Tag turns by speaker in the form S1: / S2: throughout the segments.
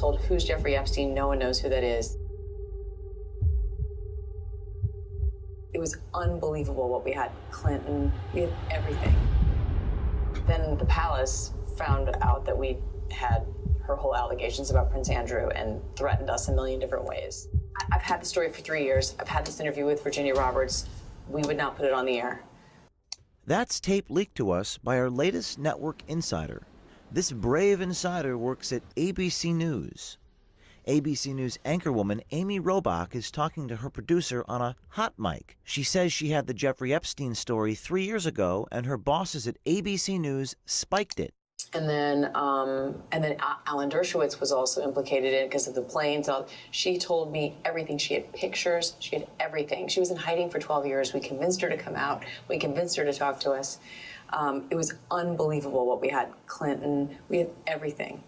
S1: told, "Who's Jeffrey Epstein?" No one knows who that is. It was unbelievable what we had. Clinton, we had everything. Then the palace found out that we had her whole allegations about Prince Andrew and threatened us a million different ways. I've had the story for 3 years. I've had this interview with Virginia Roberts. We would not put it on the air.
S2: That's tape leaked to us by our latest network insider. This brave insider works at ABC News. ABC News anchorwoman Amy Robach is talking to her producer on a hot mic. She says she had the Jeffrey Epstein story 3 years ago, and her bosses at ABC News spiked it.
S1: And then Alan Dershowitz was also implicated in it because of the planes. She told me everything. She had pictures. She had everything. She was in hiding for 12 years. We convinced her to come out. We convinced her to talk to us. It was unbelievable what we had. Clinton, we had everything.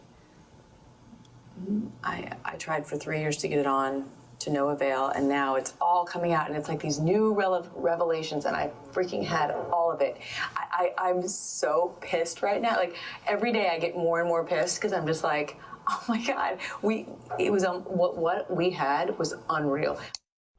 S1: I tried for 3 years to get it on, to no avail, and now it's all coming out, and it's like these new revelations, and I freaking had all of it. I'm so pissed right now. Like, every day I get more and more pissed because I'm just like, oh my God, what we had was unreal.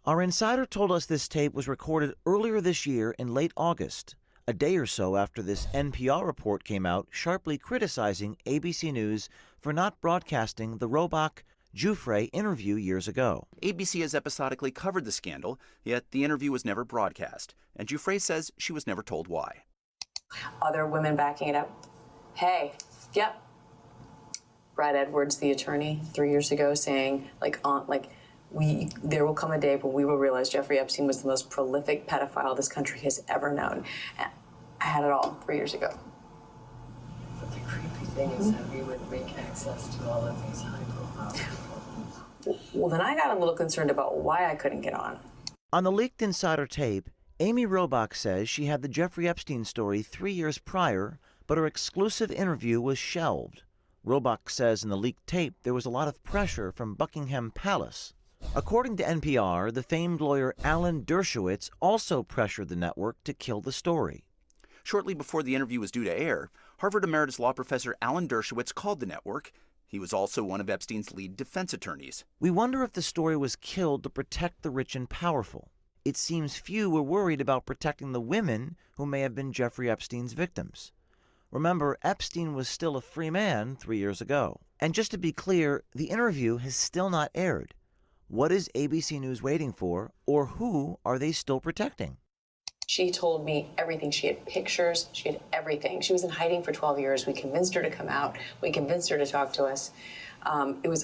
S2: Our insider told us this tape was recorded earlier this year in late August, a day or so after this NPR report came out sharply criticizing ABC News for not broadcasting the Robach-Giuffre interview years ago.
S3: ABC has episodically covered the scandal, yet the interview was never broadcast, and Giuffre says she was never told why.
S1: Other women backing it up. Hey, yep. Brad Edwards, the attorney, 3 years ago, saying, there will come a day when we will realize Jeffrey Epstein was the most prolific pedophile this country has ever known. I had it all 3 years ago.
S4: But the creepy thing is that we would make access to all of these high-profile people.
S1: Well, then I got a little concerned about why I couldn't get on.
S2: On the leaked insider tape, Amy Robach says she had the Jeffrey Epstein story 3 years prior, but her exclusive interview was shelved. Robach says in the leaked tape there was a lot of pressure from Buckingham Palace. According to NPR, the famed lawyer Alan Dershowitz also pressured the network to kill the story.
S3: Shortly before the interview was due to air, Harvard emeritus law professor Alan Dershowitz called the network. He was also one of Epstein's lead defense attorneys.
S2: We wonder if the story was killed to protect the rich and powerful. It seems few were worried about protecting the women who may have been Jeffrey Epstein's victims. Remember, Epstein was still a free man 3 years ago. And just to be clear, the interview has still not aired. What is ABC News waiting for, or who are they still protecting?
S1: She told me everything. She had pictures. She had everything. She was in hiding for 12 years. We convinced her to come out. We convinced her to talk to us. It was